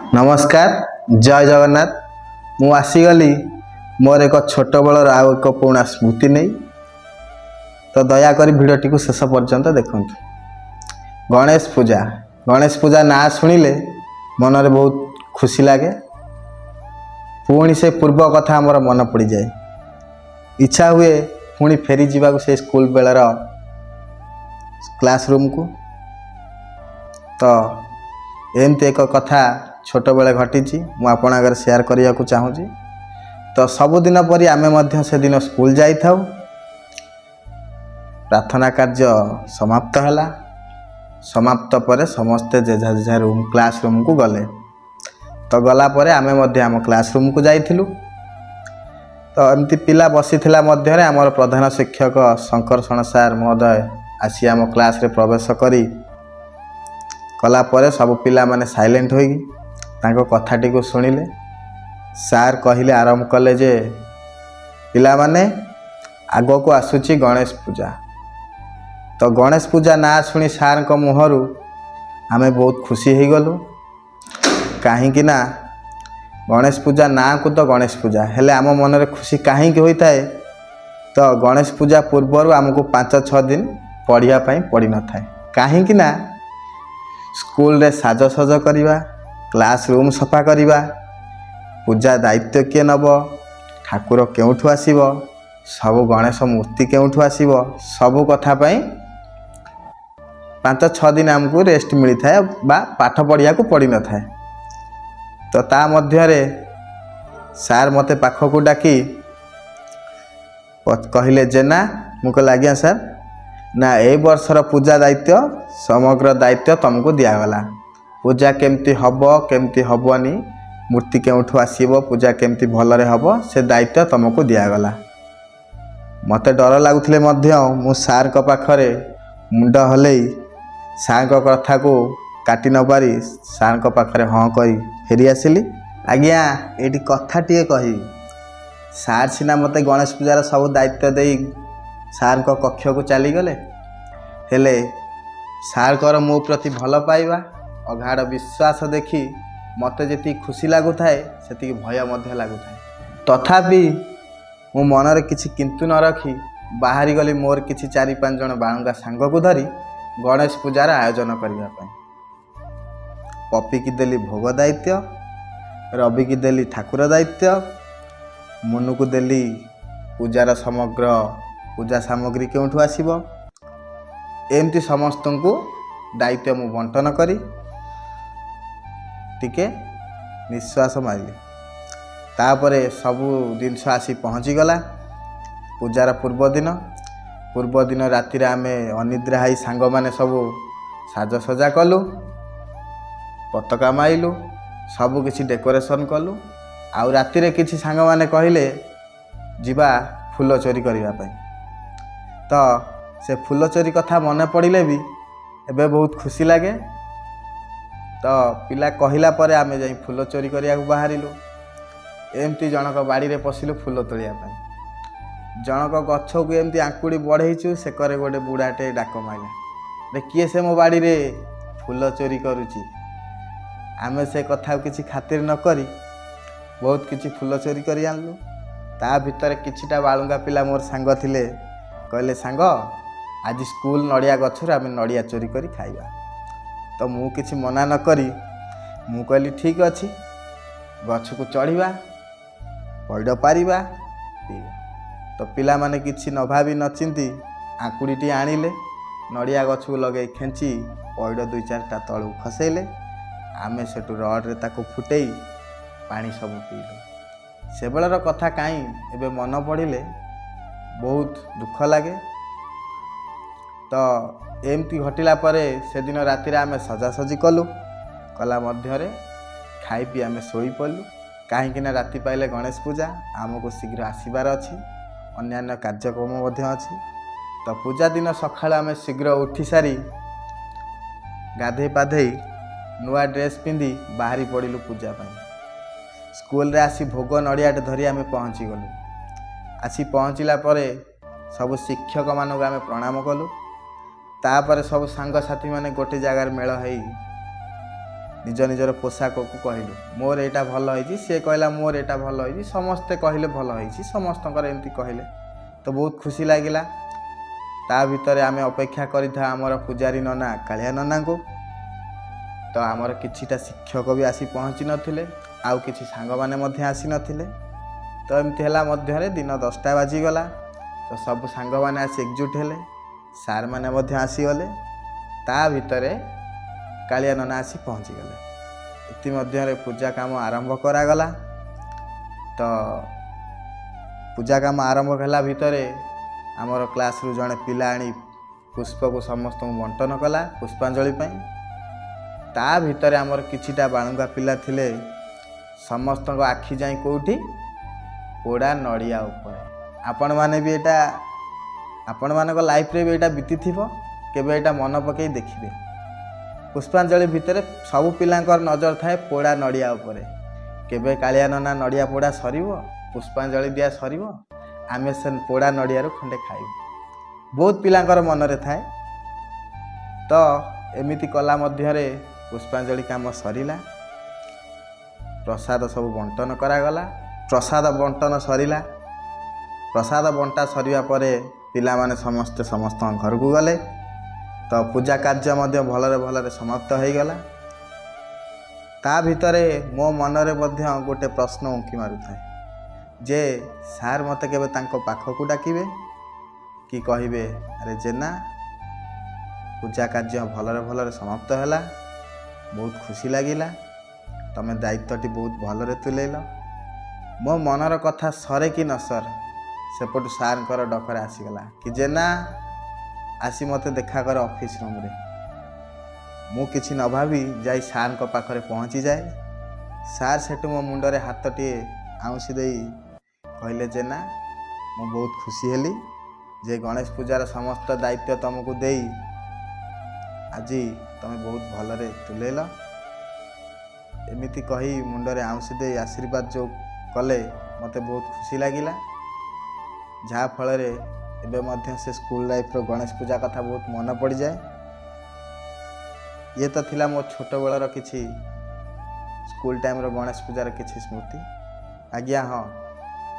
नमस्कार जय जगन्नाथ। मु आसीगली मोर एक छोट बलर आउ एक पुराणा स्मृति नहीं। तो दयाकोरी भिडटी को शेष पर्यंत देखु। गणेश पूजा ना शुणिले मनरे बहुत खुशी लगे। पुणी से पूर्व कथा आमर मन पड़ जाए। इच्छा हुए पुणी फेरी जावाक से स्कूल बेलर क्लासरूम को। तो एमती एक कथा छोट बेले घटी मु आपण आगे शेयर करने को चाहूँगी। तो सबुदिन परी आमे मध्य से दिन स्कूल जाई थाउ। प्रार्थना कार्य समाप्त हैला। समाप्त पर समस्ते जेझा जेझा रूम क्लासरूम को गले। तो गला परे आमे मध्य आम क्लासरूम को जाइथिलु। तो एमती पिला बसी थिला मध्य रे आमर प्रधान शिक्षक शंकरषण सार महोदय आसी आम क्लास रे प्रवेश करी कला परे सब पिला माने साइलेंट होई तांको कथाटी को सुनिले। सार कहिले आरंभ कले जे पिला माने आगो को आसुची गणेश पूजा। तो गणेश पूजा ना सुनी सार को मुहरु आमे बहुत खुशी हो गलु। कहीं ना गणेश पूजा ना को तो गणेश पूजा हेले आम मन रे खुशी कहीं होता है। तो गणेश पूजा पूर्वर आमको 5-6 दिन पढ़िया पड़ी न थाए। कहीं ना स्कूल रे साजसज करिबा, क्लासरूम सफा करिबा, पूजा दायित्व किए नब, ठाकुर केउठु आसीब, सब गणेश मूर्ति केउठु आसीब, सब कथा 5-6 दिन आमको रेस्ट मिली थाए बा पाठ पढ़िया को पड़ी न थाए। तो ता मध्य रे सार मते पाख को डाकी कहले जे ना मु कहला आज्ञा सार ना ए वर्षर पूजा दायित्व समग्र दायित्व तुमको दियागला। पूजा केमती हबनी, मूर्ति केउठु आसीबो, पूजा केमती भलरे हबो से दायित्व तुमको दियागला। मते डर लागुथिले मध्य मु सार को पाखरे मुंड हलई सार को कथा को काटी न पारी सार को पाखरे हाँ करी फेरी आसिली। आज्ञा एटी कथा टिए कही सार सिना मते गणेश पूजार सब दायित्व देई सार को कक्ष को चली गले। हेले सार कर मो प्रति भल पाइबा अगाढ़ विश्वास देखी मते जेती खुशी लगुए से भय मध्य लगुए। तथापि मो मनरे किछि किंतु न रखी बाहरी गली मोर किछि 4-5 जन बाणुगा सांग को धरी गणेश पूजार आयोजन करने। पपी की देली भोग दायित्व, रवि की देली ठाकुर दायित्व, मुनु को देली पूजार समग्र पूजा सामग्री केउठु आसीबो। एमती समस्त को दायित्व मु बंटन करी टिके निश्वास मारिली। तापरे सबु जिनस आसी पहुँची गला। पूजार पूर्व दिन राति रे आमे अनिद्रा हाई सांग माने सबु साजसजा कलु, पताका माइलु, सबु किछि डेकोरेशन कलु। आउ राति रे किछि सांग माने कहिले जिबा फूल चोरी करिवा पई। तो से फूल चोरी कथा मन पड़िले भी एबे बहुत खुशी लगे। तो पिला कहिला परे आमे जाई फूल चोरी करिया को बाहरिलु। एमती जनक बाड़ी रे पसिलु फूल तोलिया पई। जनक गछ को एमती आंकुड़ी बढ़ेइचु से करे गोटे बुढ़ाटे डाक माइला, रे किए से मो बाड़ी रे फूल चोरी करूची। आमे से कथा किछि खातिर न करी बहुत किछि फूल चोरी करी आनलु। ता भितर किछिटा बालुंगा पिला मोर सांग थिले कहले सांग आज स्कूल नड़िया गछर आम नड़िया चोरी करी खाइबा। तो मु किछि मना न करी मु कहली ठीक अछि गछ को चढ़िबा, पैड पारिबा, पीबा। तो पिला माने किछि न भाबी न चिंती आंकुड़ीटी आनिले, नड़िया गछ को लगे खेंची पैड 2-4टा तळु खसेले। आमे सेटु रड रे ताको फुटेई पानी सब पीलु। से बेलर कथा काई एबे मन पड़िले बहुत दुख लगे। तो एमती घटिला परे से दिन राति रे आमे सजासजी कलु। कला मध्य रे खाई पी आमे सोई पड़लु। कहीं ना राति पाइले गणेश पूजा आमको शीघ्र आसबार अच्छी, अन्यान्य कार्यक्रम मध्य अच्छी। तो पूजा दिन सकाळ आमे शीघ्र उठी सारी गाधे पाधे नुआ ड्रेस पिंधि बाहरी पड़िलु पूजा पाई। स्कूल रे आसी भोग नड़ियाटे धरी आमे पहुँची गलु। आसी पहुँचला परे सब शिक्षक मानक आमे प्रणाम कलु। तापर सब सांग साथी माने गोटे जगार मेल हई निज निजर पोशाक को कहलु मोर एटा भल होइछि से कहला मोर एटा भल होइछि समस्ते कहले भल होइछि समस्तकर एमती कहले तो बहुत खुशी लागिला। ता भितर आमे अपेक्षा करिथा हमर पूजारी नना कालिया नना को तो आमर किछिटा शिक्षक भी आसी पहुँची नथिले आउ किछि सांग माने मध्य आसी नथिले तो एमती हला मध्य दिन 10टा बाजिगला तो सब सांग माने आसी एकजुट हेले सार माने मध्य आसीगले ता भितर कालिया नना आसी पहुँची गले इतिमध्य पूजा काम आरंभ करागला। तो पूजा काम आरंभ कला भितर आमर क्लास रु जड़े पिला आनी पुष्प को समस्त बंटन कला पुष्पांजलि पाई ता भितर आमर किछिटा बाणुगा पिला थिले समस्त आखि जाई कोठी पोड़ा नड़िया ऊपर आपण माने भी एटा आपण मानक लाइफ रे भी एटा बीती थिबो केबे एटा मन पकई देखिबे पुष्पांजलि भितर सबु पिलांकर नजर थाए पोड़ा नड़िया ऊपर केबे कालिया नना नड़िया पोड़ा सरीबो पुष्पांजलि दिया सरीबो आमे से पोड़ा नड़िया रो खंडे खाइबो बहुत पिलांकर मन रे थाए। तो एमिति कला मध्यरे पुष्पांजलि काम सरीला प्रसाद सब बंटन करागला प्रसाद बंटन सरीला प्रसाद बंटा सरिया परे पिला माने समस्त घर को गले तो पूजा कार्य मध्य भलरे भलरे समाप्त हो गला। ता भितरे मो मनरे मध्य गोटे प्रश्न उंकी मारु थाए जे सार मते केबे तांको पाखकु डाकिबे कि कहिबे अरे जेना पूजा कार्य भलरे भलरे समाप्त हैला बहुत खुशी लागिला तमे दायित्वटी बहुत भलरे तुलेल मो मनर कथा सरे कि न सर सेपटू सारंकर डकर आसीगला कि जेना आसी मते देखा कर ऑफिस रूम रे मु किछि न भावी जाई सार को पाखरे पहुँची जाए सार सेटू मो मुंडरे हाथटी आउंसी देई कहले जेना मु बहुत खुशी हेली जे गणेश पूजार समस्त दायित्व तुमको देई आज तुम बहुत भलरे तुलेल एमिति कही मुंडरे आउंसी दे आशीर्वाद जो कले मते बहुत खुशी लागिला जहाँ फल एबे मध्य से स्कूल लाइफ रो गणेश पूजा कथा बहुत मन पड़ जाए। ये तो थिला मो छोट बेलर किछि स्कूल टाइम रो गणेश पूजार किछि स्मृति आज्ञा हाँ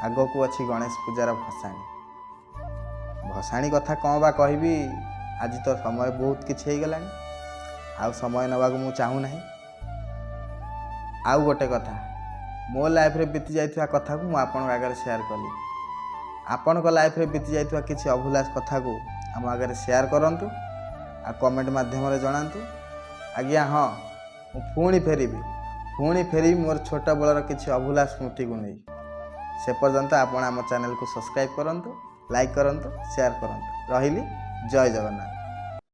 आगो को अच्छी गणेश पूजार भसाणी कथा कौन बा कहबी आज तो समय बहुत किछि हो गलानी आउ समय नवा को मु चाहू नहीं। आउ गोटे कथा मो लाइफ रे बीती जाइथिया कथा को मु आपन आगे शेयर कली आपण को लाइफ रे बीती जाइथिया किछि अभुलाष कथा को हम आगे शेयर करंतु आ कमेंट माध्यम रे जणांतु आज्ञा हाँ मु पुणी फेरी मोर छोट बेलर किछि अभुलाष स्मृति को नहीं से पर्यंत आपण आम चैनल को सब्सक्राइब करंतु लाइक करंतु शेयर करंतु रहिली जय जगन्नाथ।